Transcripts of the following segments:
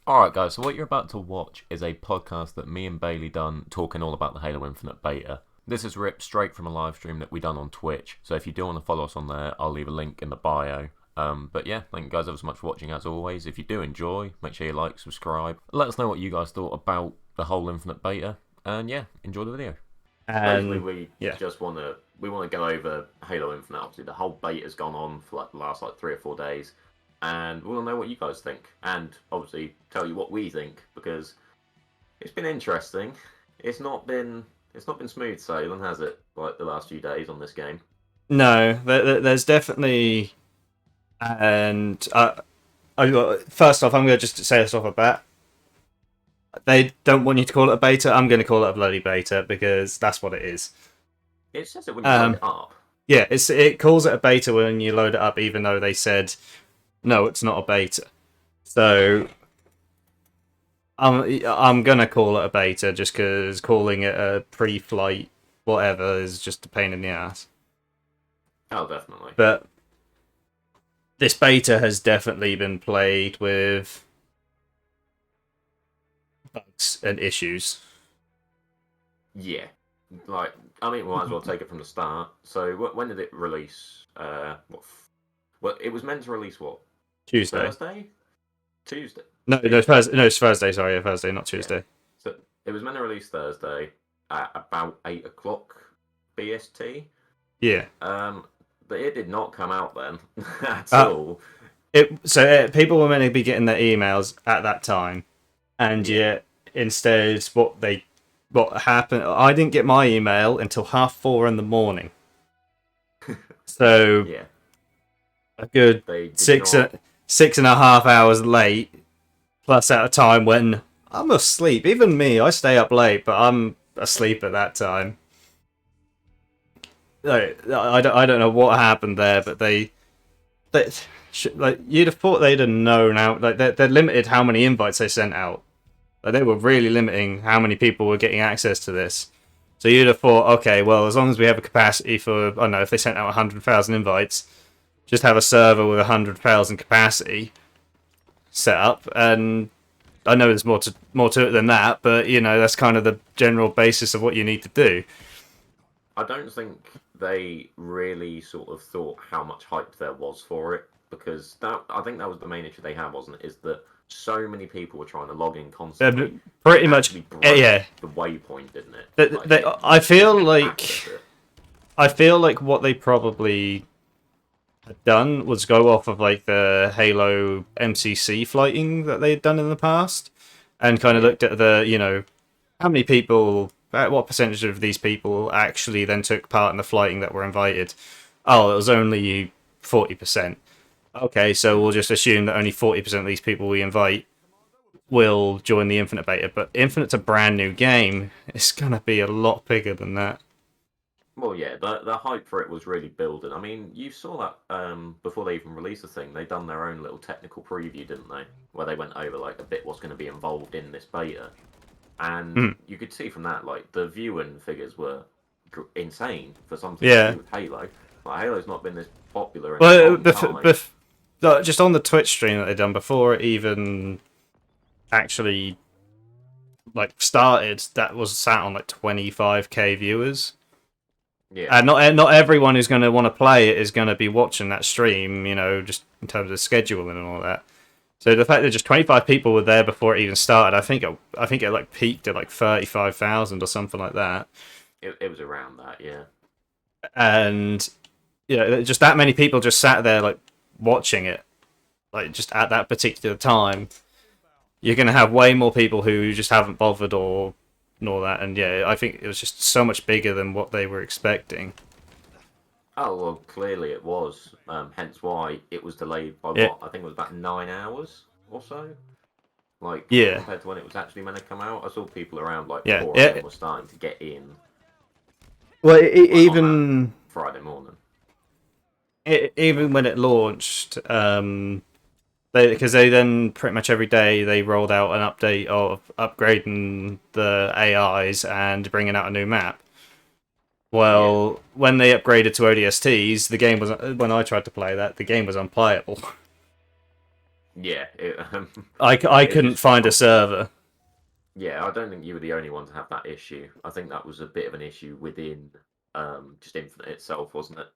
Alright guys, so what you're about to watch is a podcast that me and Bailey done talking all about the Halo Infinite beta. This is ripped straight from a live stream that we done on Twitch, so if you do want to follow us on there, I'll leave a link in the bio. But yeah, thank you guys ever so much for watching as always. If you do enjoy, make sure you like, subscribe. Let us know what you guys thought about the whole Infinite beta, and yeah, enjoy the video. Basically, And we yeah, just want to go over Halo Infinite. Obviously, the whole beta's gone on for like the last 3 or 4 days, and we want to know what you guys think, and obviously tell you what we think because it's been interesting. It's not been smooth sailing, has it? Like the last few days on this game. no, there's definitely, and first off, I'm going to just say this off the bat. They don't want you to call it a beta. I'm going to call it a bloody beta because that's what it is. It says it when you load it up. Yeah, it calls it a beta when you load it up, even though they said no, it's not a beta. So I'm gonna call it a beta just because calling it a pre-flight whatever is just a pain in the ass. Oh, definitely. But this beta has definitely been played with bugs and issues. Yeah. Like, I mean, we might as well take it from the start. So, when did it release? Well, it was meant to release what? Tuesday. Thursday? Tuesday. No, Tuesday. Thursday. No, it's Thursday. Sorry, yeah, Thursday, not Tuesday. Yeah. So it was meant to release Thursday at about 8 o'clock BST. Yeah. But it did not come out then at Uh, all. People were meant to be getting their emails at that time, and yet instead, what happened? I didn't get my email until 4:30 in the morning. So Yeah. a good They did six not. 6.5 hours late, plus at a time when I'm asleep. Even me, I stay up late, but I'm asleep at that time. Like, I don't know what happened there, but they like you'd have thought they'd have known out. Like they're limited how many invites they sent out. Like they were really limiting how many people were getting access to this. So you'd have thought, okay, well, as long as we have a capacity for, I don't know, if they sent out 100,000 invites, just have a server with 100,000 capacity set up. And I know there's more to it than that, but you know that's kind of the general basis of what you need to do. I don't think they really sort of thought how much hype there was for it because I think that was the main issue they had, wasn't it? Is that so many people were trying to log in constantly. Pretty It much, actually broke yeah. the waypoint, didn't it? Like, I feel like what they probably had done was go off of like the Halo MCC flighting that they'd done in the past, and kind of looked at the how many people, what percentage of these people actually then took part in the flighting that were invited. Oh, it was only 40%. Okay, so we'll just assume that only 40% of these people we invite will join the Infinite beta, but Infinite's a brand new game. It's gonna be a lot bigger than that. Well, yeah, the hype for it was really building. I mean, you saw that before they even released the thing, they done their own little technical preview, didn't they? Where they went over like a bit what's going to be involved in this beta, and you could see from that like the viewing figures were insane for something to Yeah. do with Halo. Like Halo's not been this popular in a Well, long time. just on the Twitch stream that they done before it even actually like started, that was sat on like 25k viewers. Yeah, And not everyone who's going to want to play it is going to be watching that stream, just in terms of scheduling and all that. So the fact that just 25 people were there before it even started, I think it like peaked at like 35,000 or something like that. it was around that. Yeah, And just that many people just sat there like watching it, like just at that particular time. You're going to have way more people who just haven't bothered or and all that. And yeah, I think it was just so much bigger than what they were expecting. oh well, clearly it was. Hence why it was delayed by Yeah, what I think it was about 9 hours or so. Like yeah, compared to when it was actually meant to come out, I saw people around like yeah, 4 a.m. yeah. were starting to get in Well, like on that Friday morning. even when it launched, because they then pretty much every day they rolled out an update of upgrading the AIs and bringing out a new map. Well, when they upgraded to ODSTs, the game was when I tried to play that the game was unplayable. Yeah, I it couldn't just find a constantly. server. Yeah, I don't think you were the only one to have that issue. I think that was a bit of an issue within just Infinite itself, wasn't it?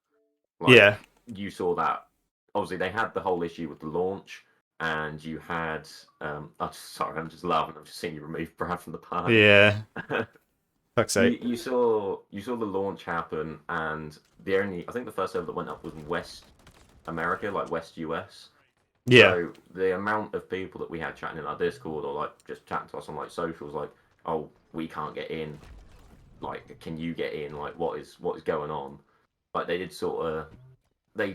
Yeah, Like you saw that. Obviously, they had the whole issue with the launch, and you had. Sorry, I'm just laughing. I've just seen you remove Brad from the party. yeah. Fuck's sake. You saw the launch happen, and the only I think the first server that went up was West America, like West US. Yeah, So the amount of people that we had chatting in our Discord or like just chatting to us on like socials, like, oh, we can't get in. Like, can you get in? Like, what is going on? Like, they did sort of. They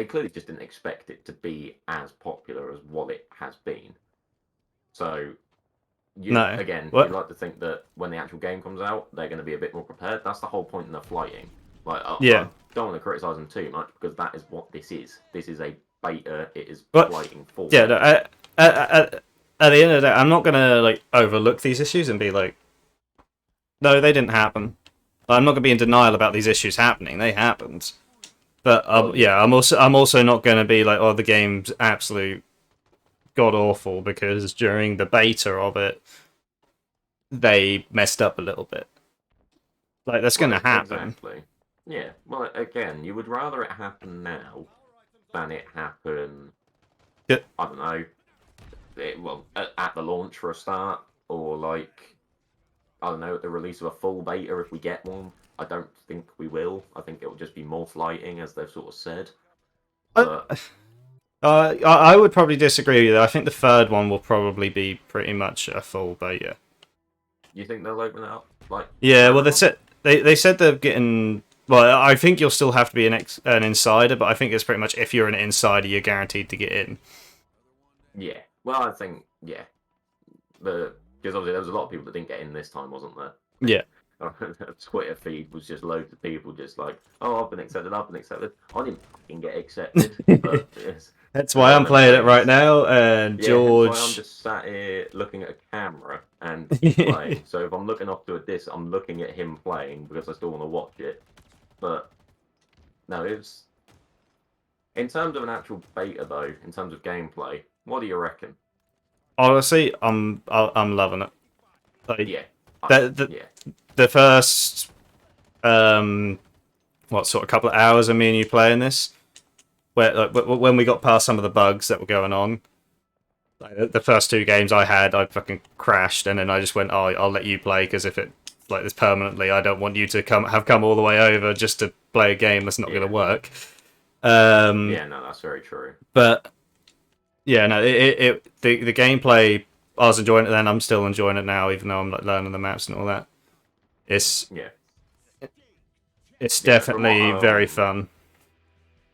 clearly just didn't expect it to be as popular as what it has been. So no. you'd What? like to think that when the actual game comes out, they're going to be a bit more prepared. That's the whole point in the flighting. Like, I Yeah. don't want to criticize them too much because that is what this is. This is a beta. It is What? flighting for Yeah. No, beta. at the end of the day, I'm not gonna like overlook these issues and be like, no, they didn't happen. I'm not gonna be in denial about these issues happening. They happened. But Well, yeah, yeah, I'm also not gonna be like, oh, the game's absolute god awful because during the beta of it they messed up a little bit. Like that's well, gonna happen. exactly. Yeah. Well, again, you would rather it happen now than it happen. Yeah. I don't know. At the launch for a start, or like I don't know, at the release of a full beta if we get one. I don't think we will. I think it will just be more flighting, as they've sort of said. I, But I would probably disagree with you. I think the third one will probably be pretty much a full beta. you think they'll open it up like Yeah, well, now? they said they're getting. Well, I think you'll still have to be an insider, but I think it's pretty much if you're an insider, you're guaranteed to get in. Yeah. Well, I think yeah. The Because obviously there was a lot of people that didn't get in this time, wasn't there? Yeah, The Twitter feed was just loads of people just like, oh, I've been accepted, I've been accepted. I didn't fucking get accepted, but yes, that's it's why one I'm of them playing it right things. now. And Yeah, hence why I'm George, just sat here looking at a camera and yeah, playing. So if I'm looking off to a disc, I'm looking at him playing because I still want to watch it. But no, it's in terms of an actual beta though, in terms of gameplay, what do you reckon? honestly, I'm loving it. Like Yeah, the yeah, the first what sort of couple of hours of me and you playing this, where like, when we got past some of the bugs that were going on, like, the first two games I had, I fucking crashed, and then I just went, oh, I'll let you play because if it like this permanently, I don't want you to come all the way over just to play a game that's not going to yeah, work. Um, yeah. No, that's very true. but yeah, no, the gameplay, I was enjoying it then. I'm still enjoying it now, even though I'm like learning the maps and all that. It's Yeah, it's yeah. From what definitely very fun.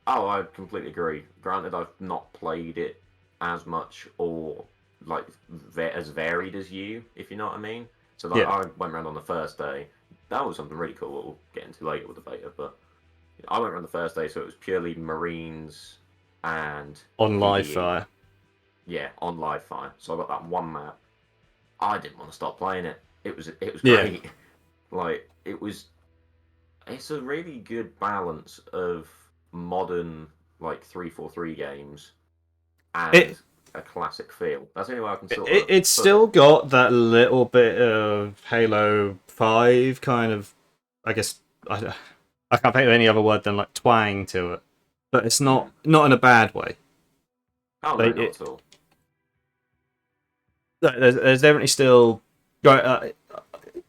Oh, I completely agree. Granted, I've not played it as much or like as varied as you, if you know what I mean. So like, Yeah, I went around on the first day. That was something really cool. We'll get into later with the beta, but I went around the first day, so it was purely Marines and on live PVE. fire. Yeah, on live fire. So I got that one map. I didn't want to stop playing it. It was Yeah, great. Like it's a really good balance of modern like 343 games and it a classic feel. That's the only way I can sort it, of it's put it. still got that little bit of Halo 5 kind of, I guess, I can't think of any other word than like twang to it, but it's Hmm. not in a bad way. Oh no, Like not at all. there's definitely still right.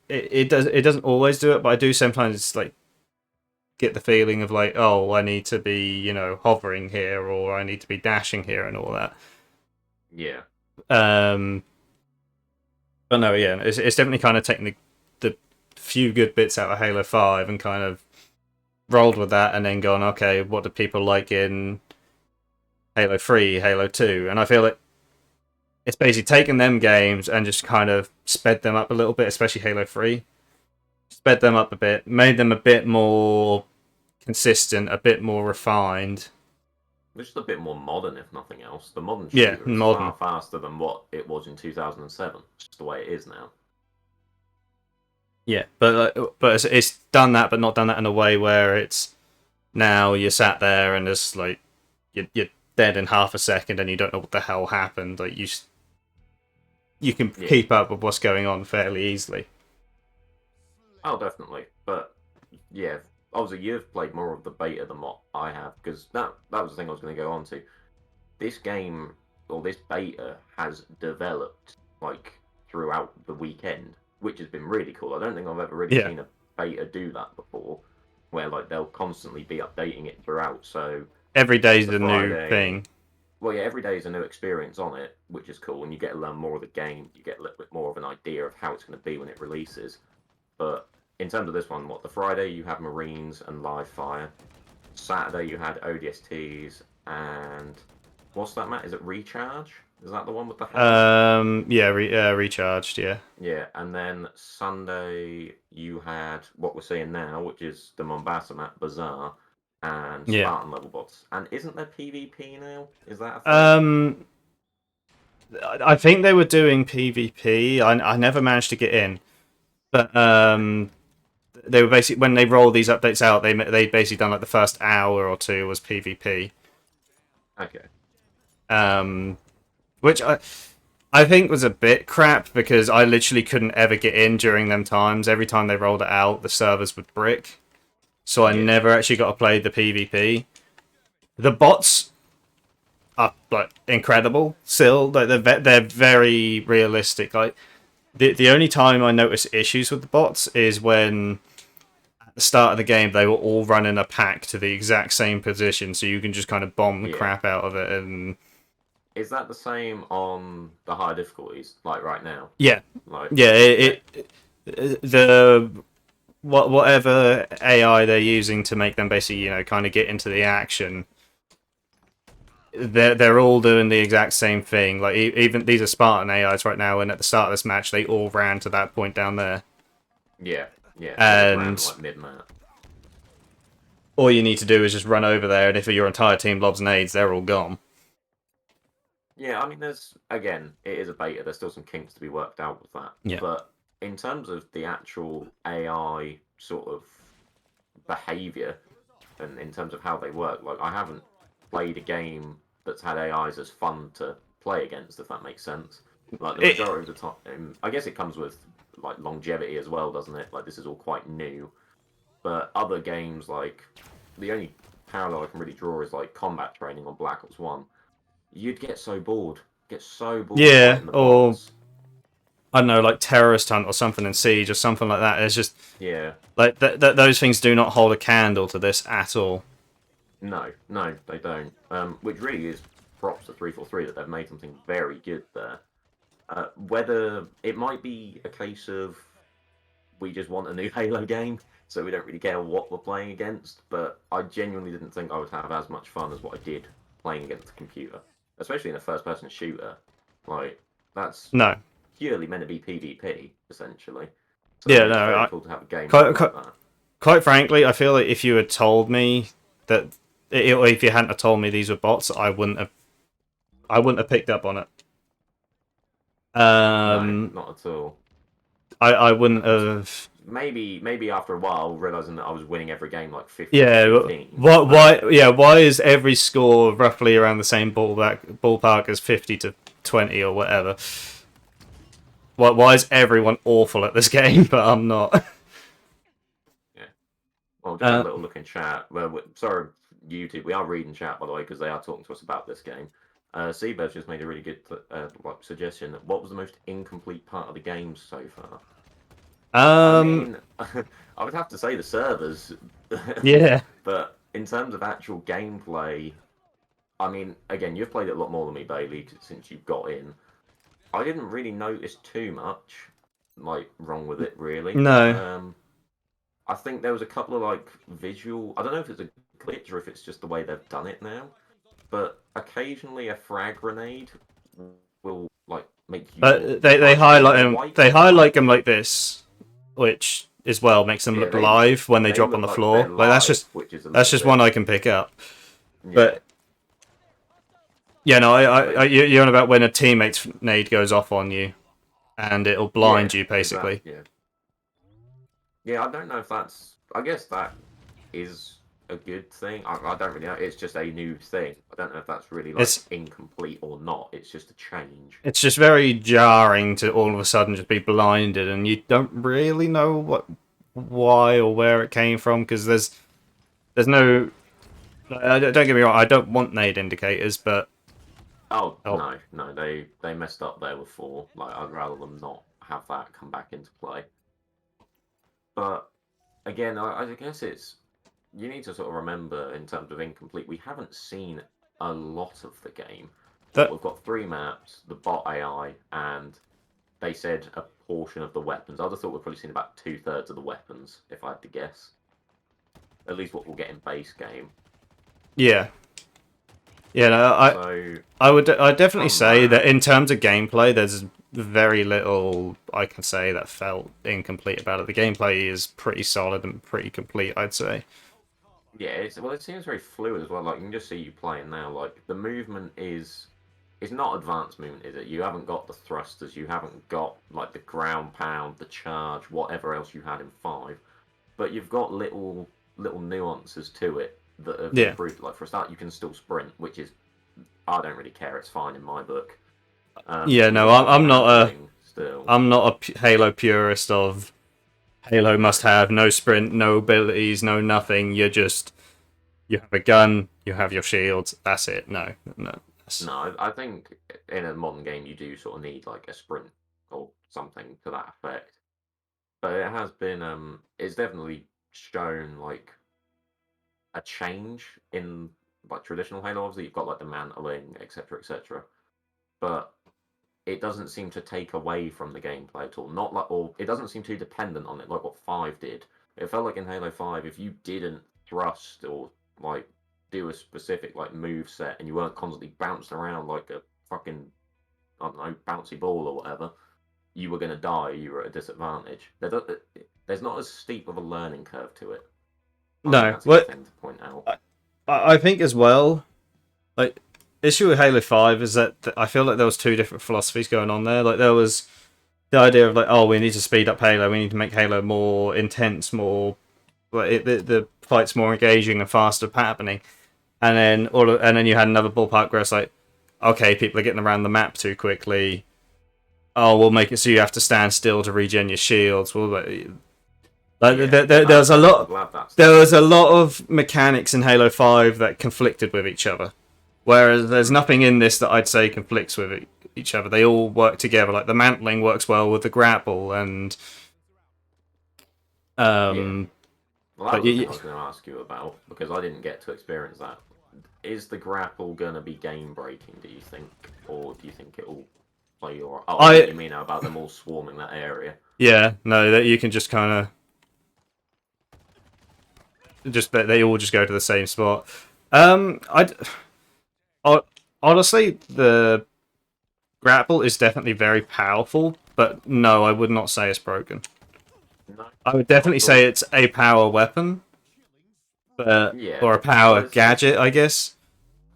It doesn't always do it, but I do sometimes like get the feeling of like, oh, I need to be hovering here or I need to be dashing here and all that. Yeah, Um, but no, yeah, it's definitely kind of taking the few good bits out of Halo 5 and kind of rolled with that and then gone, okay, what do people like in Halo 3, Halo 2? And I feel like it's basically taken them games and just kind of sped them up a little bit, especially Halo 3. Sped them up a bit, made them a bit more consistent, a bit more refined. it's just a bit more modern, if nothing else. The modern Yeah, shooter is modern. far faster than what it was in 2007. It's just the way it is now. Yeah, but it's done that, but not done that in a way where it's now you're sat there and it's like you're dead in half a second and you don't know what the hell happened. Like you can Yeah. keep up with what's going on fairly easily. Oh, definitely. But yeah, obviously you've played more of the beta than what I have, because that was the thing I was going to go on to. This game, or this beta, has developed like throughout the weekend, which has been really cool. I don't think I've ever really Yeah. seen a beta do that before, where like they'll constantly be updating it throughout. So Every day's the a new Friday, thing. well, yeah, every day is a new experience on it, which is cool, and you get to learn more of the game. You get a little bit more of an idea of how it's going to be when it releases. But in terms of this one, the Friday you have Marines and Live Fire. Saturday you had ODSTs and what's that, Matt? Is it Recharge? Is that the one with the health? Yeah, recharged. Yeah, Yeah, and then Sunday you had what we're seeing now, which is the Mombasa map, Bazaar, and yeah. Spartan level bots. And isn't there PvP now? Is that a thing? Um, I think they were doing PvP. I never managed to get in, but they were basically when they roll these updates out, they basically done like the first hour or two was PvP. Okay. Which I think was a bit crap because I literally couldn't ever get in during them times. Every time they rolled it out, the servers would brick, so I Yeah. never actually got to play the PvP. The bots are like incredible. Still, like they're very realistic. Like the only time I notice issues with the bots is when at the start of the game they were all running a pack to the exact same position, so you can just kind of bomb the Yeah. crap out of it. And Is that the same on the higher difficulties, like right now? yeah, Like, yeah, yeah. the whatever AI they're using to make them basically, kind of get into the action. They're all doing the exact same thing. Like even these are Spartan AIs right now, and at the start of this match, they all ran to that point down there, Yeah. Yeah. They just ran and like mid-map. all you need to do is just run over there, and if your entire team lobs nades, they're all gone. Yeah, I mean, there's again, it is a beta. There's still some kinks to be worked out with that. Yeah. But in terms of the actual AI sort of behavior and in terms of how they work, like I haven't played a game that's had AIs as fun to play against, if that makes sense. Like the It, majority of the time, I guess it comes with like longevity as well, doesn't it? Like this is all quite new. But other games, like the only parallel I can really draw is like combat training on Black Ops One. You'd get so bored yeah, fighting the or bots. I don't know, like terrorist hunt or something in Siege or something like that. It's just Yeah, like those things do not hold a candle to this at all. no, they don't. Which really is props to 343 that they've made something very good there. Whether it might be a case of we just want a new Halo game, so we don't really care what we're playing against, but I genuinely didn't think I would have as much fun as what I did playing against the computer, especially in a first-person shooter. Like, that's No, purely meant to be PvP, essentially. So yeah, it's no. very cool to have a Quite, gameplay quite, like that. quite frankly, I feel like if you had told me that, or if you hadn't have told me these were bots, I wouldn't have picked up on it. No, Um, not at all. I wouldn't have. Maybe after a while, realizing that I was winning every game like 50-18. What? Why? Yeah. Why is every score roughly around the same ballpark as 50-20 or whatever? Why is everyone awful at this game, but I'm not? Yeah. Well, just a little look in chat. Well, sorry, YouTube. We are reading chat, by the way, because they are talking to us about this game. Seabear's just made a really good suggestion. What was the most incomplete part of the game so far? I mean, I would have to say the servers. Yeah. But in terms of actual gameplay, I mean, again, you've played it a lot more than me, Bailey, since you got in. I didn't really notice too much, like, wrong with it, really. No. I think there was a couple of, like, visual... I don't know if it's a glitch or if it's just the way they've done it now, but occasionally a frag grenade will, like, make you... They highlight them. white. They highlight them like this, which as well makes them Yeah, look live when they drop on look the like floor. they're Like that's live, just which is a that's little just bit... one I can pick up. Yeah. But yeah, no, you're on about when a teammate's nade goes off on you, and it'll blind you basically. Yeah, I don't know if that's. I guess that is a good thing. I don't really know. It's just a new thing. I don't know if that's really like It's incomplete or not. It's just a change. it's just very jarring to all of a sudden just be blinded, and you don't really know why or where it came from, because there's no. Don't get me wrong. I don't want nade indicators, but Oh oh, no, no, they messed up there before. Like I'd rather them not have that come back into play. But again, I guess it's you need to sort of remember in terms of incomplete. We haven't seen a lot of the game. What that we've got 3 maps, the bot AI, and they said a portion of the weapons. I'd have thought we've probably seen about 2/3 of the weapons, if I had to guess. At least what we'll get in base game. yeah. Yeah, no, So I'd definitely from say that that, in terms of gameplay, there's very little I can say that felt incomplete about it. The gameplay is pretty solid and pretty complete, I'd say. yeah, it seems very fluid as well. Like you can just see you playing now. Like the movement is, it's not advanced movement, is it? You haven't got the thrusters, you haven't got like the ground pound, the charge, whatever else you had in 5. But you've got little nuances to it that have Yeah, improved. Like for a start, you can still sprint, which is I don't really care. It's fine in my book. yeah. You've No, got the handling still. I'm not a Halo purist of Halo must have no sprint, no abilities, no nothing. You have a gun, you have your shields. That's it. No, no. No, I think in a modern game you do sort of need like a sprint or something to that effect. But it has been it's definitely shown like a change in like traditional Halo. Obviously you've got like the mantling, etc., etc. But it doesn't seem to take away from the gameplay at all. Not like, or it doesn't seem too dependent on it like what 5 did. It felt like in Halo 5, if you didn't thrust or like do a specific like move set and you weren't constantly bouncing around like a fucking I don't know bouncy ball or whatever, you were gonna die. You were at a disadvantage. There's not as steep of a learning curve to it. I think No. that's a good What thing to point out. I think as well, like issue with Halo 5 is that I feel like there was two different philosophies going on there. Like there was the idea of like, oh, we need to speed up Halo, we need to make Halo more intense, more like the fights more engaging and faster happening. And then you had another ballpark where it's like, okay, people are getting around the map too quickly. Oh, we'll make it so you have to stand still to regen your shields. Well, Yeah, there was a I'm lot. glad that's There there. was a lot of mechanics in Halo 5 that conflicted with each other. Whereas there's Mm, nothing in this that I'd say conflicts with each other. They all work together. Like the mantling works well with the grapple, and yeah. um, Well, that but was the thing I was going to ask you about because I didn't get to experience that. Is the grapple going to be game breaking, do you think? Or do you think it'll play your. Oh, I get what I you mean now about them all swarming that area. yeah no that you can just kind of just they all just go to the same spot. I honestly the grapple is definitely very powerful, but no, I would not say it's broken. No. I would I definitely say thought. it's a power weapon, but Yeah. or a Well, power gadget, I guess.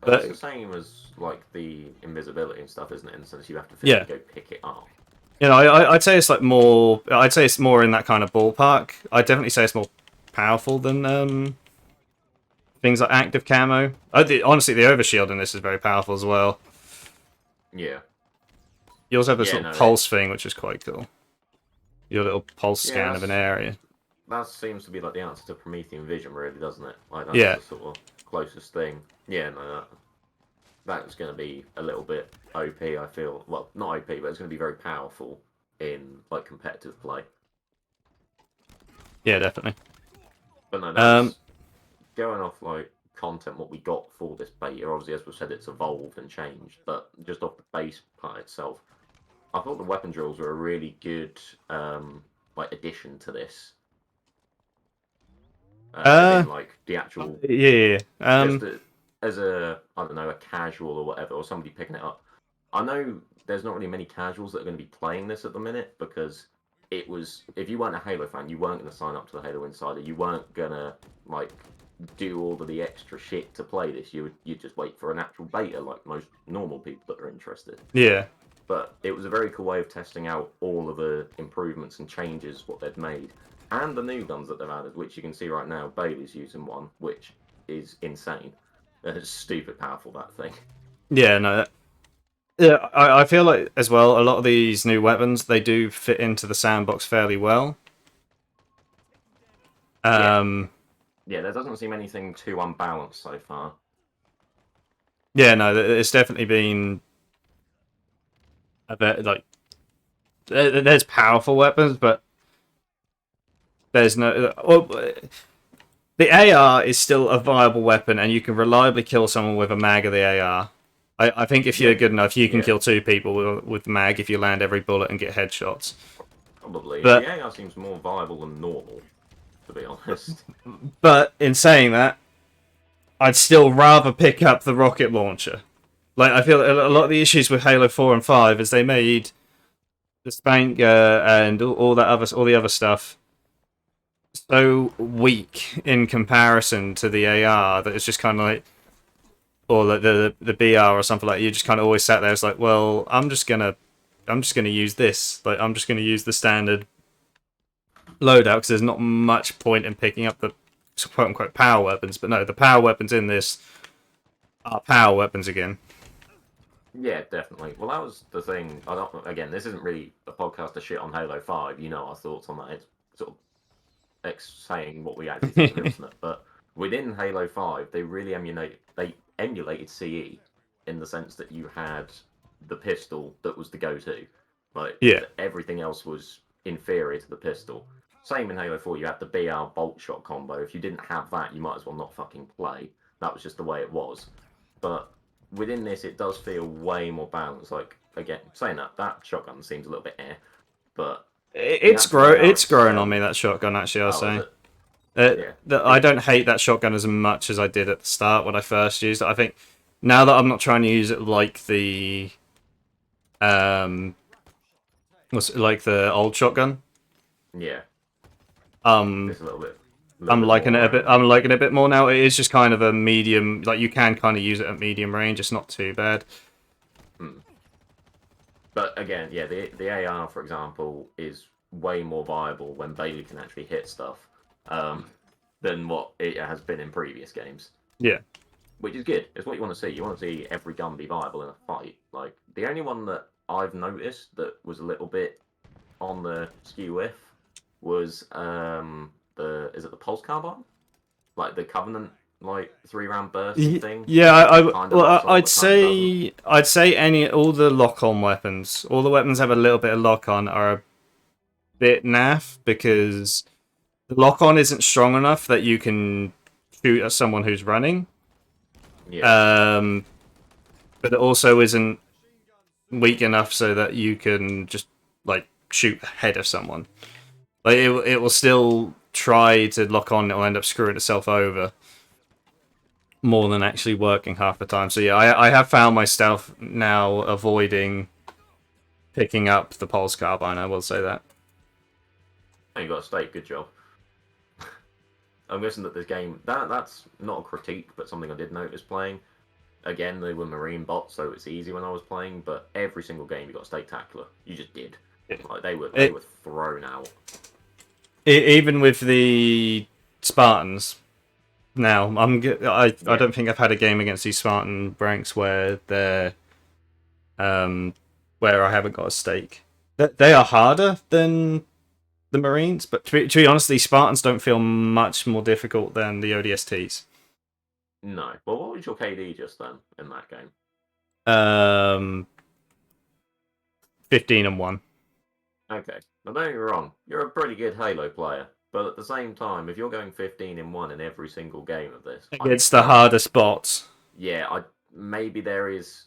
it's the But same as like the invisibility and stuff, isn't it? In the sense you have to yeah, physically go pick it up. you know, I'd say it's like more. I'd say it's more in that kind of ballpark. I'd definitely say it's more powerful than things like active camo. Honestly, the overshield in this is very powerful as well. Yeah. You also have this Yeah, little no, pulse thing, which is quite cool. Your little pulse yeah, scan of an area. that seems to be like the answer to Promethean Vision, really, doesn't it? Like that's Yeah, the sort of closest thing. Yeah, no, that's going to be a little bit OP. I feel well, not OP, but it's going to be very powerful in like competitive play. yeah, definitely. But no, Um, that's going off like content. What we got for this beta, obviously, as we've said, it's evolved and changed. But just off the base part itself, I thought the weapon drills were a really good like addition to this. As uh, in like the actual yeah. just as a I don't know a casual or whatever or somebody picking it up. I know there's not really many casuals that are going to be playing this at the minute because it was if you weren't a Halo fan, you weren't going to sign up to the Halo Insider. You weren't gonna like do all of the extra shit to play this. You'd just wait for an actual beta like most normal people that are interested. Yeah. But it was a very cool way of testing out all of the improvements and changes what they've made and the new guns that they've added, which you can see right now. Bailey's using one, which is insane. It's stupid powerful, that thing. Yeah, no. Yeah, I feel like as well. A lot of these new weapons they do fit into the sandbox fairly well. Yeah. Um, Yeah, there doesn't seem anything too unbalanced so far. yeah, no, it's definitely been a bit like there's powerful weapons, but there's no. Well, the AR is still a viable weapon, and you can reliably kill someone with a mag of the AR. I think if you're Yeah, good enough, you can yeah, kill two people with the mag if you land every bullet and get headshots. probably. But The AR seems more viable than normal, to be honest. in saying that, I'd still rather pick up the rocket launcher. Like I feel a lot Yeah, of the issues with Halo 4 and 5 is they made the Spanker and all that other all the other stuff so weak in comparison to the AR that it's just kind of like, or the BR or something like that, you just kind of always sat there. It's like, well, I'm just gonna use this. Like I'm just gonna use the standard loadout because there's not much point in picking up the quote unquote power weapons. But no, the power weapons in this are power weapons again. yeah, definitely. Well, that was the thing. I don't. Again, this isn't really a podcast to shit on Halo 5. You know our thoughts on that. It's sort of saying what we actually think of Infinite. But within Halo 5, they emulated CE in the sense that you had the pistol that was the go-to. Like Yeah, everything else was inferior to the pistol. Same in Halo 4, you had the BR bolt shot combo. If you didn't have that, you might as well not fucking play. That was just the way it was. But within this, it does feel way more balanced. Like again, saying that shotgun seems a little bit but the it's actual AR it's grown on me, itself. that shotgun. Actually, I'll Oh, is say. it? Yeah. I don't hate that shotgun as much as I did at the start when I first used it. I think now that I'm not trying to use it like the what's it, like the old shotgun. Yeah. Um, It's a little I'm bit liking more. it a bit. I'm liking it a bit more now. It is just kind of a medium. Like you can kind of use it at medium range. It's not too bad. Hmm. But again, yeah, the AR, for example, is way more viable when Bailey can actually hit stuff than what it has been in previous games. Yeah. Which is good. It's what you want to see. You want to see every gun be viable in a fight. Like the only one that I've noticed that was a little bit on the skew with was the is it the pulse carbine? Like the Covenant like 3 round burst thing Yeah, that kind of locks on I'd but kind of doesn't. say any all the lock-on weapons, all the weapons have a little bit of lock-on are a bit naff because the lock-on isn't strong enough that you can shoot at someone who's running. Yeah. Um, but it also isn't weak enough so that you can just like shoot ahead of someone. Like it will still try to lock on. It'll end up screwing itself over more than actually working half the time. So yeah, I have found myself now avoiding picking up the pulse carbine. I will say that. Oh, you got a stake. Good job. I'm guessing that this game that's not a critique, but something I did notice playing. Again, they were marine bots, so it's easy when I was playing. But every single game, you got stake tackler. You just did. Like they It, were thrown out. even with the Spartans. Now, I Yeah. don't think I've had a game against these Spartan ranks where they're where I haven't got a stake. They are harder than the Marines, but to be honest, these Spartans don't feel much more difficult than the ODSTs. No. Well, what was your KD just then in that game? Um, 15-1 Okay. Now, don't get me wrong. You're a pretty good Halo player. But at the same time, if you're going 15-1 in every single game of this, against the hardest bots. yeah, maybe there is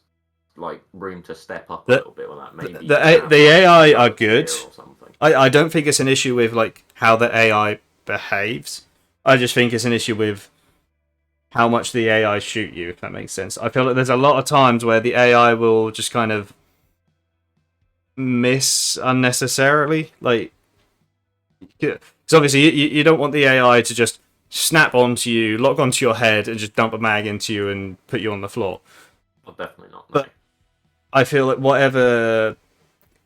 like room to step up a The little bit with that. Maybe you the, can have the like AI are double good. gear or something. I don't think it's an issue with like how the AI behaves. I just think it's an issue with how much the AI shoot you, if that makes sense. I feel like there's a lot of times where the AI will just kind of miss unnecessarily. Like, because obviously you don't want the AI to just snap onto you, lock onto your head, and just dump a mag into you and put you on the floor. Well, definitely not. No. But I feel like whatever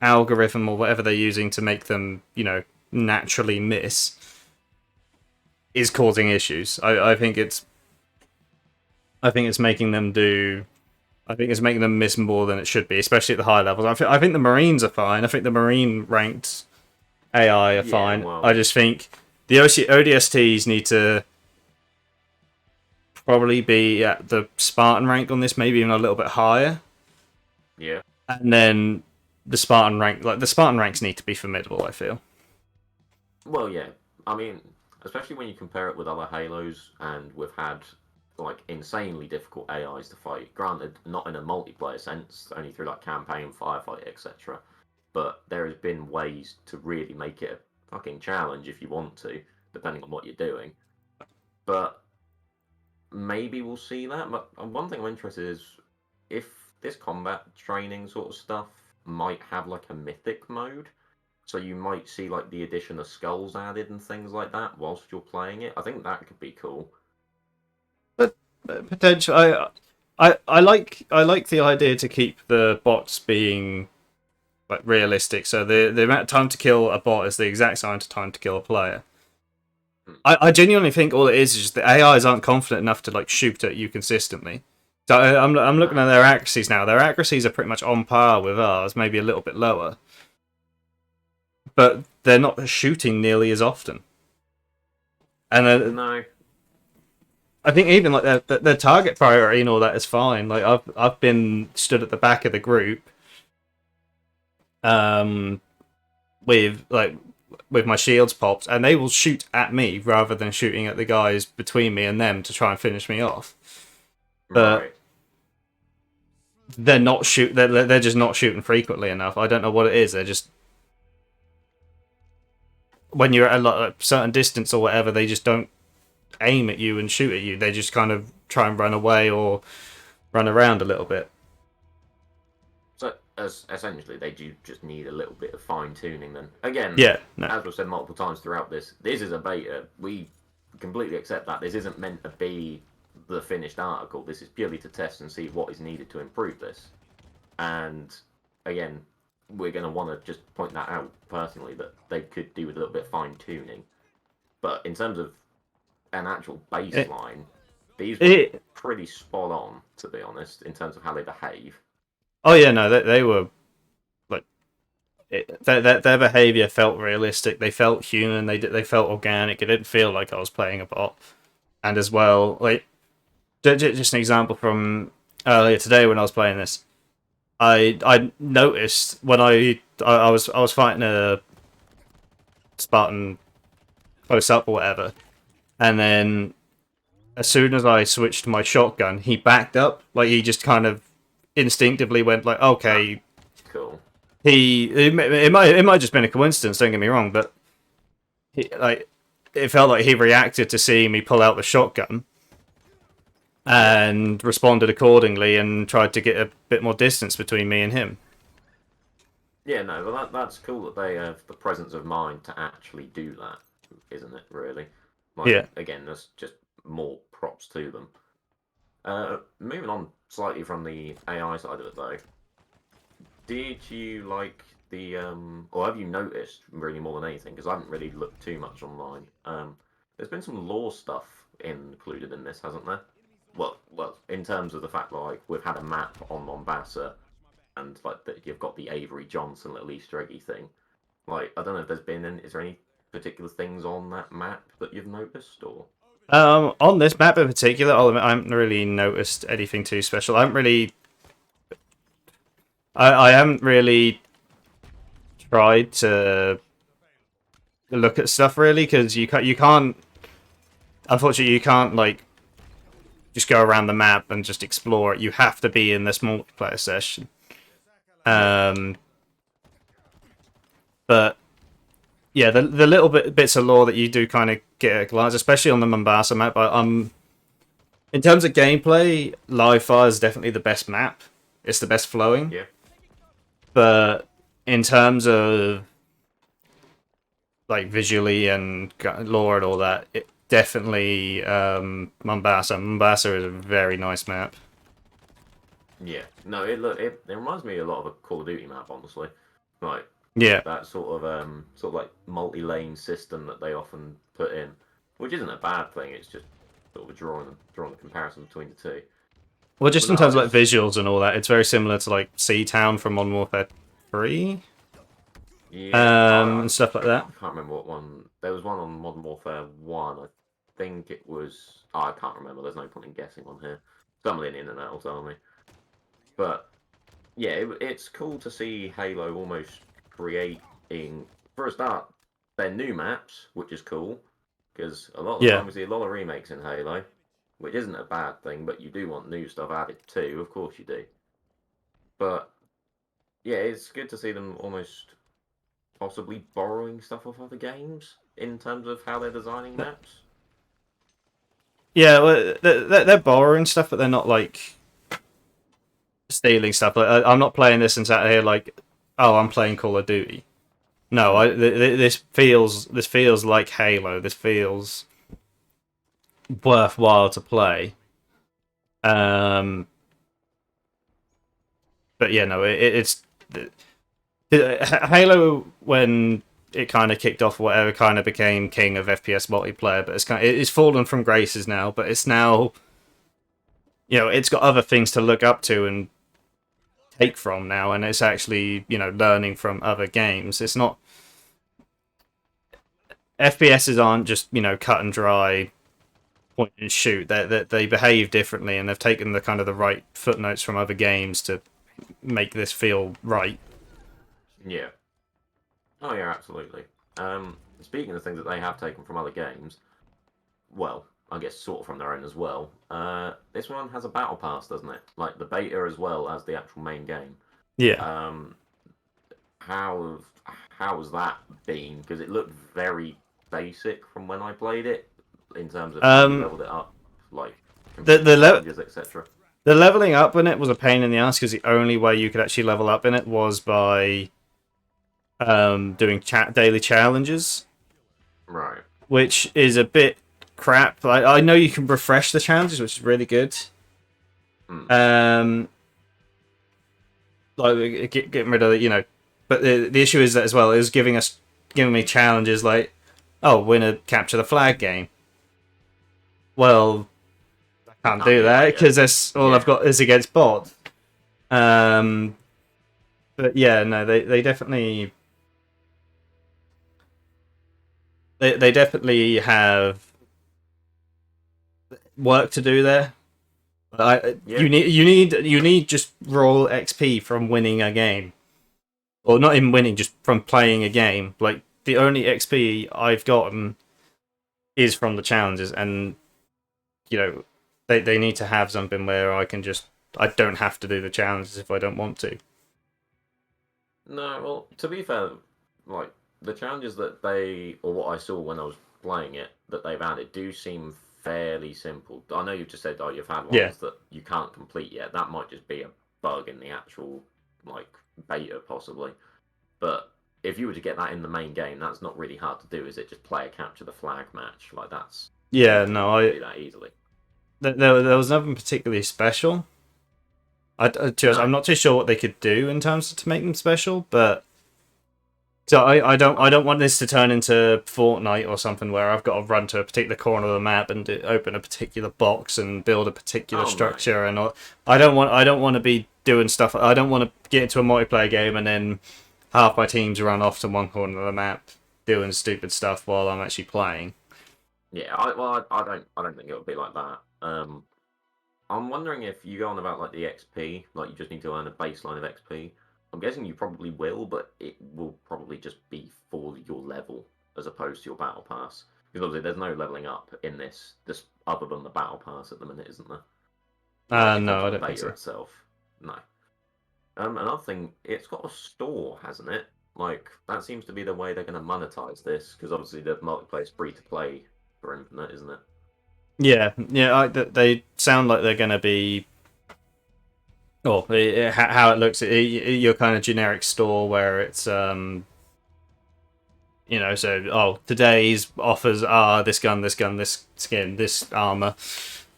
algorithm or whatever they're using to make them, naturally miss is causing issues. I think it's I think it's making them do. I think it's making them miss more than it should be, especially at the high levels. I think the Marines are fine. I think the Marine ranked AI are Yeah, fine. well, I just think the ODSTs need to probably be at the Spartan rank on this, maybe even a little bit higher. yeah. And then the Spartan rank, like the Spartan ranks, need to be formidable. I feel. Well, yeah. I mean, especially when you compare it with other Halos, and we've had like insanely difficult AIs to fight. Granted, not in a multiplayer sense, only through like campaign, firefight, etc. But there has been ways to really make it a fucking challenge if you want to, depending on what you're doing. But maybe we'll see that. But one thing I'm interested is if this combat training sort of stuff might have like a mythic mode. So you might see like the addition of skulls added and things like that whilst you're playing it. I think that could be cool. But potential. I like the idea to keep the bots being like realistic. So the amount of time to kill a bot is the exact amount of time to kill a player. Hmm. I genuinely think all it is just the AIs aren't confident enough to like shoot at you consistently. So I'm looking No. at their accuracies now. Their accuracies are pretty much on par with ours, maybe a little bit lower, but they're not shooting nearly as often. And No. I think even like their target priority and all that is fine. Like I've been stood at the back of the group, um, with like with my shields popped, and they will shoot at me rather than shooting at the guys between me and them to try and finish me off. But Right. they're just not shooting frequently enough. I don't know what it is. They're just when you're at a certain distance or whatever, they just don't aim at you and shoot at you. They just kind of try and run away or run around a little bit. So as essentially they do just need a little bit of fine tuning then. Again, Yeah, no. as we've said multiple times throughout this is a beta. We completely accept that. This isn't meant to be the finished article. This is purely to test and see what is needed to improve this. And again, we're going to want to just point that out personally that they could do with a little bit of fine tuning. But in terms of an actual baseline, these were pretty spot on, to be honest, in terms of how they behave. Oh yeah, no, they were like their behavior felt realistic. They felt human. They felt organic. It didn't feel like I was playing a bot. And as well, like just an example from earlier today when I was playing this, I noticed when I was fighting a Spartan close up or whatever, and then as soon as I switched to my shotgun, he backed up. Like he just kind of instinctively went like, okay. Cool. It might just been a coincidence. Don't get me wrong, but like it felt like he reacted to seeing me pull out the shotgun and responded accordingly and tried to get a bit more distance between me and him. Yeah, no, well that's cool that they have the presence of mind to actually do that, isn't it? Really, like Yeah. again, there's just more props to them. Moving on slightly from the AI side of it though, did you like the or have you noticed really more than anything? Because I haven't really looked too much online. There's been some lore stuff included in this, hasn't there? Well, in terms of the fact that like we've had a map on Mombasa and like that you've got the Avery Johnson little Easter eggy thing. Like I don't know if there's been is there any particular things on that map that you've noticed or? On this map in particular, I'll admit, I haven't really noticed anything too special. I haven't really tried to look at stuff really because you can't. Unfortunately, you can't like just go around the map and just explore it. You have to be in this multiplayer session. But yeah, the little bits of lore that you do kind of get at a glance, especially on the Mombasa map. In terms of gameplay, Live Fire is definitely the best map. It's the best flowing. Yeah. But in terms of like visually and lore and all that, it definitely Mombasa. Mombasa is a very nice map. Yeah. No, it reminds me a lot of a Call of Duty map, honestly. Like Yeah. that sort of like multi-lane system that they often put in, which isn't a bad thing. It's just sort of drawing the comparison between the two. Well, just But in no, terms of like visuals and all that, it's very similar to like Sea Town from Modern Warfare 3, yeah, and stuff like that. I can't remember what one. There was one on Modern Warfare 1. I think it was. Oh, I can't remember. There's no point in guessing on here. Somebody on the internet will tell me. But yeah, it's cool to see Halo almost creating, for a start, their new maps, which is cool. Because a lot of the Yeah, time we see a lot of remakes in Halo, which isn't a bad thing, but you do want new stuff added too. Of course you do. But yeah, it's good to see them almost possibly borrowing stuff off other games in terms of how they're designing maps. yeah. Well, they're borrowing stuff, but they're not like stealing stuff. Like, I'm not playing this and sat here like, oh, I'm playing Call of Duty. No, Hmm. this feels like Halo. This feels worthwhile to play. Um, but yeah, no, Halo when it kind of kicked off, whatever, kind of became king of FPS multiplayer. But it's fallen from graces now. But it's now, it's got other things to look up to and take from now, and it's actually learning from other games. It's not FPSs aren't just cut and dry point and shoot. They behave differently, and they've taken the kind of the right footnotes from other games to make this feel right. Yeah. Oh yeah, absolutely. Speaking of things that they have taken from other games, well, I guess sort of from their own as well. This one has a battle pass, doesn't it? Like the beta as well as the actual main game. Yeah. Um, how how has that been? Because it looked very basic from when I played it in terms of how you Um. leveled it up, like The completing the le- challenges, etc. the leveling up in it was a pain in the ass because the only way you could actually level up in it was by doing daily challenges, Right. which is a bit crap. I know you can refresh the challenges, which is really good. Hmm. Um, like getting rid of but the issue is that as well, it was giving me challenges like, oh, win a capture the flag game. Well, I You can't can't do do that that yet. because that's all I've Yeah. got is against bots. Um, but yeah, no, they definitely they definitely have work to do there. Yeah. You need just raw XP from winning a game, or not even winning, just from playing a game. Like the only XP I've gotten is from the challenges, and they need to have something where I don't have to do the challenges if I don't want to. No, well, to be fair, like the challenges that they, or what I saw when I was playing it, that they've added do seem fairly simple. I know you've just said, oh, you've had Yeah, ones that you can't complete yet. That might just be a bug in the actual, like, beta, possibly. But if you were to get that in the main game, that's not really hard to do, is it? Just play a capture the flag match. Like, yeah. you No, can I do that easily. there was nothing particularly special. I'm No. not too sure what they could do in terms of to make them special, but so I don't want this to turn into Fortnite or something where I've got to run to a particular corner of the map and open a particular box and build a particular Oh, no. structure and all. I don't want to be doing stuff. I don't want to get into a multiplayer game and then half my teams run off to one corner of the map doing stupid stuff while I'm actually playing. Yeah, I don't think it would be like that. I'm wondering if you go on about like the XP, like you just need to earn a baseline of XP. I'm guessing you probably will, but it will probably just be for your level as opposed to your battle pass. Because obviously there's no leveling up in this other than the battle pass at the minute, isn't there? Like in terms No, I of the don't think beta so. itself. No. Another thing, it's got a store, hasn't it? Like that seems to be the way they're going to monetize this, because obviously the multiplayer is free to play for Infinite, isn't it? Yeah, yeah. They sound like they're going to be. Oh, how it looks, your kind of generic store where it's so today's offers are this gun, this skin, this armor,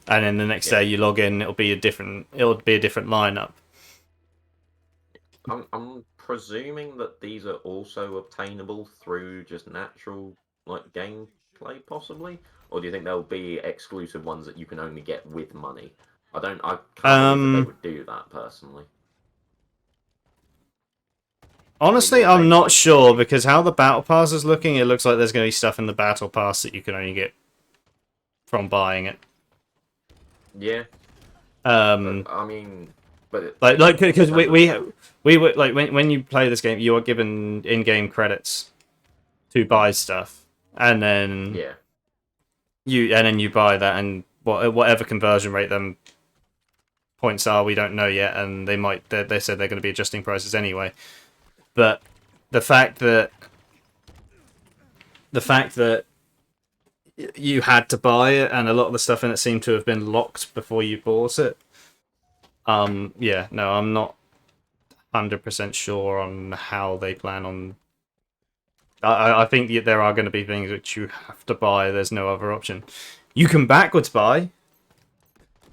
and then the next Yeah. day you log in, it'll be a different lineup. I'm presuming that these are also obtainable through just natural like gameplay, possibly, or do you think there'll be exclusive ones that you can only get with money? I can't believe that they Um, would do that personally. I mean, Honestly, I'm nowadays, not like, sure because how the battle pass is looking, it looks like there's going to be stuff in the battle pass that you can only get from buying it. yeah, but Um, I mean, but like in because terms of we were like when you play this game, you are given in-game credits to buy stuff, and then yeah, you buy that, and whatever conversion rate them points are, we don't know yet, and they said they're going to be adjusting prices anyway. But the fact that the fact that you had to buy it, and a lot of the stuff in it seemed to have been locked before you bought it. Yeah, no, I'm not 100% sure on how they plan on. I think there are going to be things which you have to buy. There's no other option. You can backwards buy,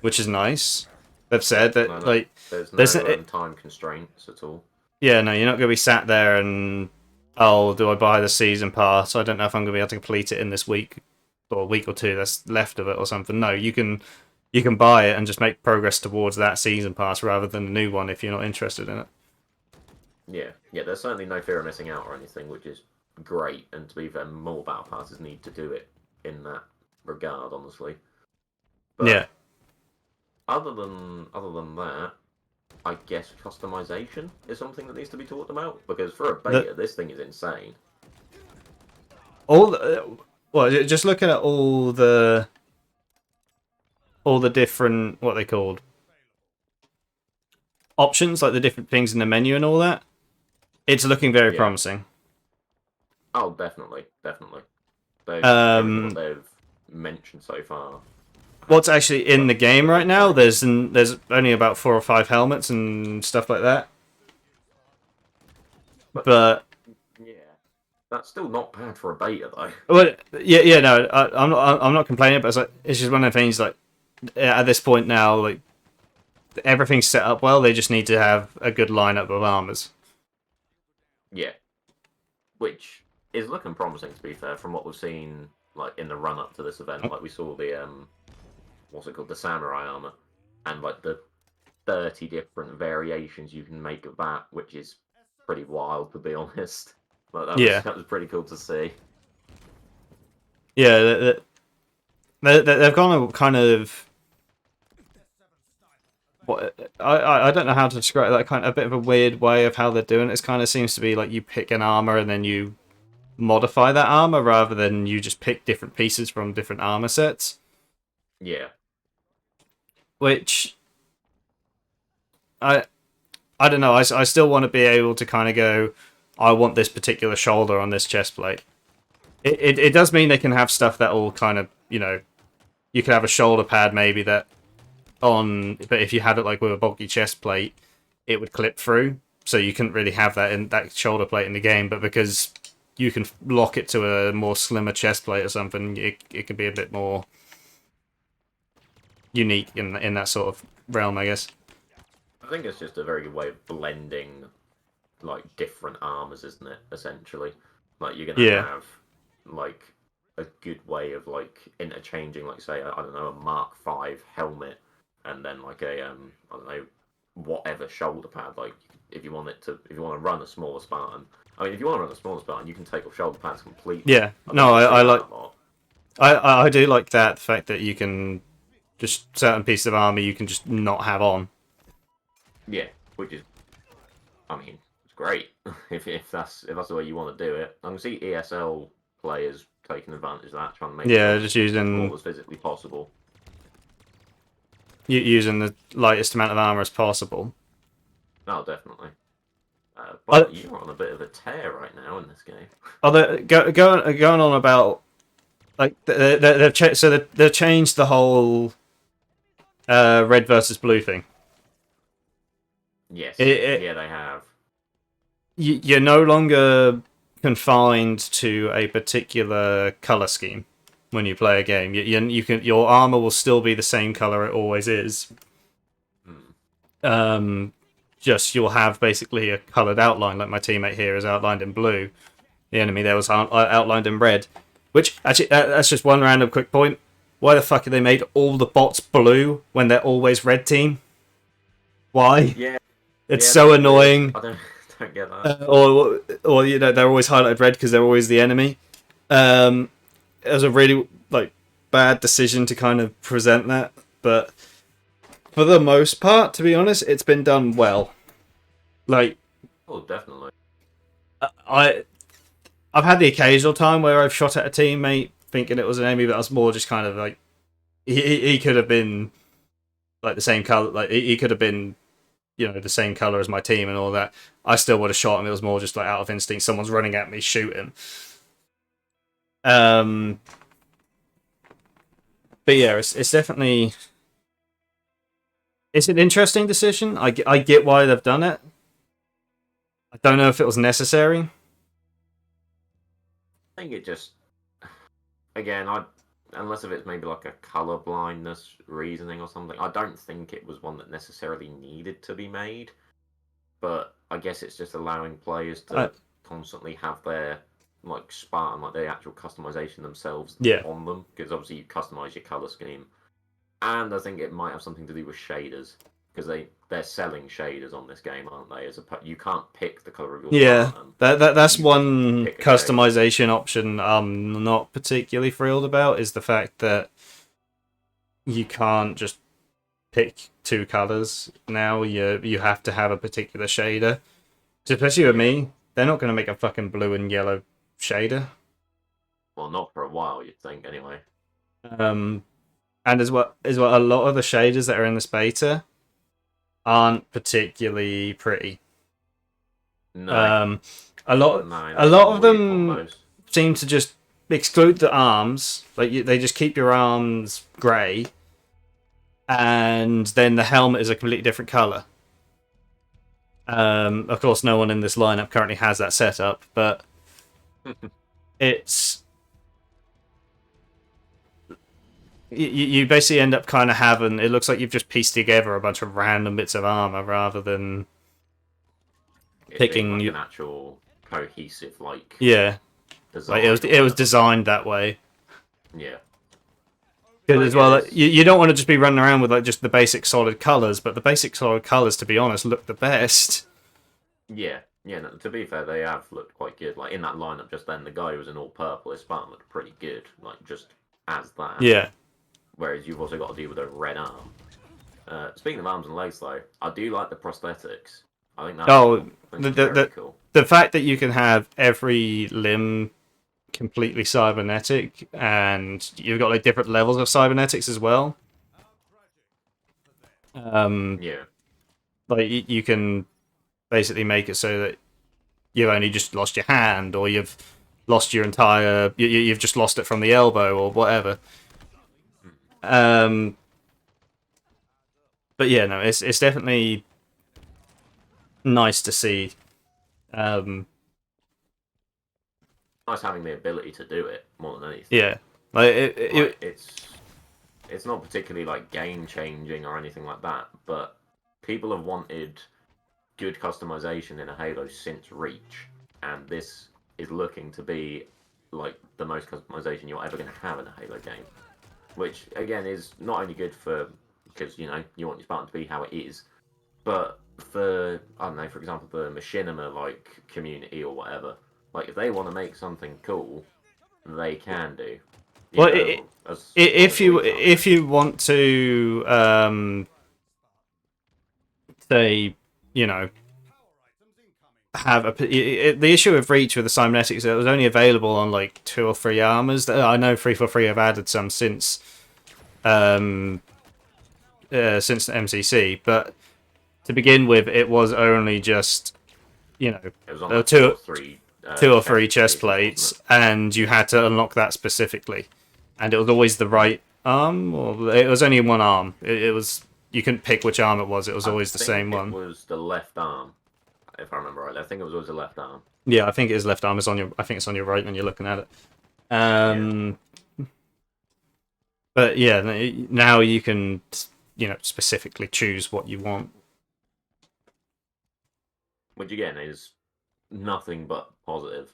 which is nice. They've said that no, like there's there's no time constraints at all. yeah, no, you're not going to be sat there and oh, do I buy the season pass? I don't know if I'm going to be able to complete it in this week or a week or two that's left of it or something. No, you can buy it and just make progress towards that season pass rather than a new one if you're not interested in it. Yeah, yeah, there's certainly no fear of missing out or anything, which is great. And to be fair, more battle passes need to do it in that regard, honestly. Yeah. But other than that, I guess customization is something that needs to be talked about because for a The beta, this thing is insane. all well, just looking at all the different what they called options, like the different things in the menu and all that. It's looking very Yeah. promising. Oh, definitely, definitely. Everything what Um, they've mentioned so far. what's actually in the game right Looking now? great. There's only about 4 or 5 helmets and stuff like that. But But yeah, that's still not bad for a beta though. well, yeah, no, I'm not complaining, but it's just one of the things like at this point now, like everything's set up well. They just need to have a good lineup of armors. Yeah, which is looking promising to be fair from what we've seen like in the run up to this event. Like we saw the what's it called, the samurai armor, and like the 30 different variations you can make of that, which is pretty wild to be honest. Like Yeah, that was pretty cool to see. yeah, they've gone a kind of what I don't know how to describe that kind of a bit of a weird way of how they're doing it. It kind of seems to be like you pick an armor and then you modify that armor rather than you just pick different pieces from different armor sets. Yeah, Which I I don't know. I still want to be able to kind of go. I want this particular shoulder on this chest plate. It does mean they can have stuff that will kind of you can have a shoulder pad maybe that on, but if you had it like with a bulky chest plate, it would clip through. So you couldn't really have that in that shoulder plate in the game. But because you can lock it to a more slimmer chest plate or something, it can be a bit more unique in that sort of realm, I guess. I think it's just a very good way of blending like different armors, isn't it? Essentially, like you're gonna Yeah, have like a good way of like interchanging, like say I don't know, a Mark V helmet, and then like a I don't know, whatever shoulder pad. Like if you want it to, if you want to run a smaller Spartan, I mean, if you want to run a smaller Spartan, you can take off shoulder pads completely. yeah. I don't No, really see I that like a lot. I do like that the fact that you can just certain pieces of armor you can just not have on. Yeah, which is, I mean, it's great if that's the way you want to do it. I can see ESL players taking advantage of that, trying to make Yeah, them just as small using as physically possible. using the lightest amount of armor as possible. Oh, definitely. Uh, But you're on a bit of a tear right now in this game. going on about like they've changed the whole red versus blue thing. Yes, It, yeah, they have. you're no longer confined to a particular color scheme when you play a game. You can your armor will still be the same color it always is. Hmm. Um, just you'll have basically a colored outline, like my teammate here is outlined in blue. The enemy there was outlined in red. Which actually, that's just one random quick point. Why the fuck have they made all the bots blue when they're always red team? Why? Yeah, It's yeah, so that's weird. annoying. I don't get that. Or they're always highlighted red because they're always the enemy. It was a really bad decision to kind of present that, but for the most part, to be honest, it's been done well. Like Oh, definitely. I I've had the occasional time where I've shot at a teammate thinking it was an enemy, but I was more just kind of like he could have been like the same color, like he could have been the same color as my team and all that. I still would have shot him. It was more just like out of instinct. Someone's running at me, shoot him. But yeah, it's definitely it's an interesting decision. I get why they've done it. I don't know if it was necessary. I think it just, again, unless if it's maybe like a color blindness reasoning or something, I don't think it was one that necessarily needed to be made. But I guess it's just allowing players to constantly have their Spartan, like their actual customization themselves on them, because obviously you customize your color scheme, and I think it might have something to do with shaders, because they're selling shaders on this game, aren't they? You can't pick the color of your Spartan. That's You one pick a customization option I'm not particularly thrilled about, is the fact that you can't just pick two colors now. You have to have a particular shader. Especially with me, they're not going to make a fucking blue and yellow shader. Well, not for a while, you'd think, anyway. And as well, a lot of the shaders that are in this beta aren't particularly pretty. No. A lot of them seem to just exclude the arms. Like they just keep your arms grey, and then the helmet is a completely different color. Of course, no one in this lineup currently has that setup, but it's you basically end up kind of having, it looks like you've just pieced together a bunch of random bits of armor rather than picking an actual cohesive design. Like it was designed that way. Yeah. Because as well, you don't want to just be running around with just the basic solid colors, but the basic solid colors, to be honest, look the best. Yeah. Yeah, no, to be fair, they have looked quite good. Like in that lineup just then, the guy who was in all purple, his Spartan looked pretty good. Like just as that. Yeah. Whereas you've also got to deal with a red arm. Speaking of arms and legs, though, I do like the prosthetics. I think that's very cool. The fact that you can have every limb completely cybernetic, and you've got different levels of cybernetics as well. Yeah. You can basically make it so that you've only just lost your hand, or you've lost your entire, you've just lost it from the elbow or whatever. But yeah, no, it's definitely nice to see. Nice having the ability to do it more than anything. Yeah, it's not particularly game changing or anything like that, but people have wanted good customization in a Halo since Reach, and this is looking to be the most customization you're ever going to have in a Halo game. Which again is not only good because you want your Spartan to be how it is, but for I don't know, for example, the machinima community or whatever. If they want to make something cool, they can do. If you want to say have the issue of Reach with the cybernetics, it was only available on 2 or 3 armors. I know 343 have added some since the MCC, but to begin with, it was only just it was on two or three chest plates, and you had to unlock that specifically, and it was always the right arm, or it was only one arm. It was, you couldn't pick which arm it was. It was always the same one. It was the left arm, if I remember right. I think it was always the left arm. Yeah, I think it is left arm. I think it's on your right when you're looking at it. But yeah, now you can specifically choose what you want. Which again is nothing but positive.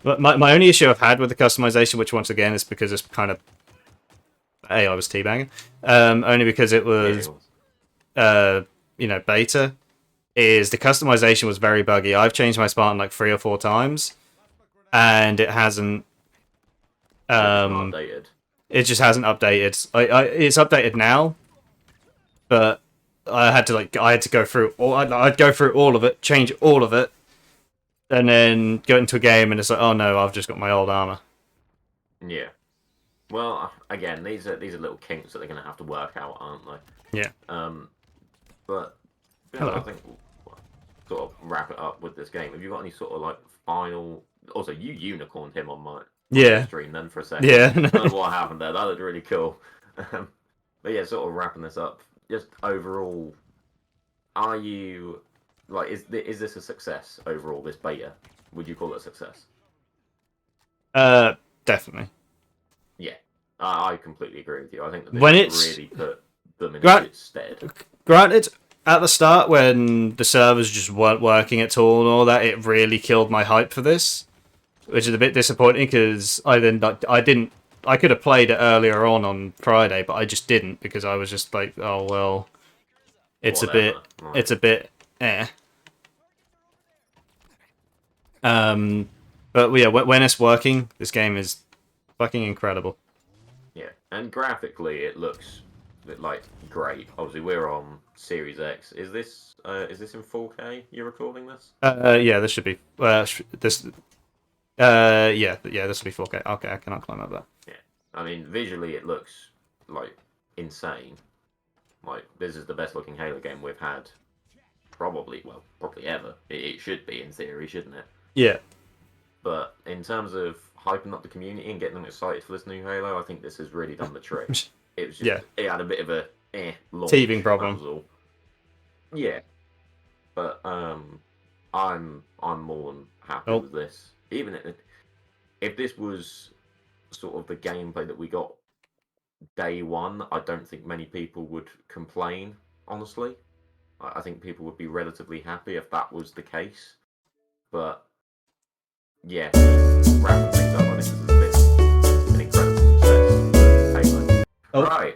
But my only issue I've had with the customization, which once again is because it's kind of I was teabagging, only because it Yeah, was beta, is the customization was very buggy. I've changed my Spartan like 3 or 4 times, and it hasn't. it's not updated. It just hasn't updated. It's updated now, but I had to go through all. I'd go through all of it, change all of it, and then go into a game, and it's like, oh no, I've just got my old armor. Yeah. Well, again, these are little kinks that they're going to have to work out, aren't they? Yeah. But Hello. I think we'll sort of wrap it up with this game. Have you got any sort of like final? Also, you unicorned him on your Yeah. stream then for a second. Yeah. I don't know what happened there. That looked really cool. But yeah, sort of wrapping this up. Just overall, are you like is this a success overall? This beta, would you call it a success? Definitely. Yeah, I completely agree with you. I think that this When has it's really put them in a gra- good stead. granted, at the start when the servers just weren't working at all and all that, it really killed my hype for this, which is a bit disappointing because I could have played it earlier on Friday, but I just didn't because I was just like, oh well, it's Whatever. Right. a bit eh. But yeah, when it's working, this game is fucking incredible. Yeah, and graphically it looks like great. Obviously, we're on Series X. Is this in 4K? You're recording this? Yeah, this should be this. Yeah, this will be 4K. Okay, I cannot climb up that. Yeah, I mean visually it looks like insane. Like this is the best looking Halo game we've had, probably ever. It should be in theory, shouldn't it? Yeah. But in terms of hyping up the community and getting them excited for this new Halo, I think this has really done the trick. It was just it had a bit of a launch, teething problem. That was all. Yeah, but I'm more than happy with this. Even if this was sort of the gameplay that we got day one, I don't think many people would complain. Honestly, I think people would be relatively happy if that was the case. But yeah, wrapping things up, I think this has been an incredible success. Halo. Right,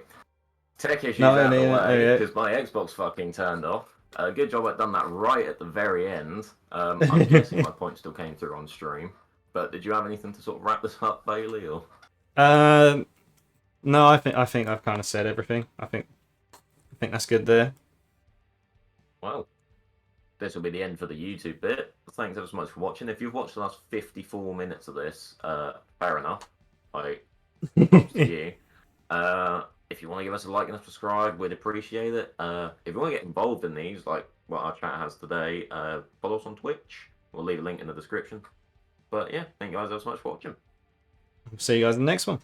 tech issues out of the way because my Xbox fucking turned off. Good job I'd done that right at the very end. I'm guessing my point still came through on stream. But did you have anything to sort of wrap this up, Bailey? Or no, I think I've kind of said everything. I think that's good there. Well, this will be the end for the YouTube bit. Thanks ever so much for watching. If you've watched the last 54 minutes of this, fair enough. Props to you. If you want to give us a like and a subscribe, we'd appreciate it. If you want to get involved in these, like what our chat has today, follow us on Twitch. We'll leave a link in the description. But yeah, thank you guys ever so much for watching. See you guys in the next one.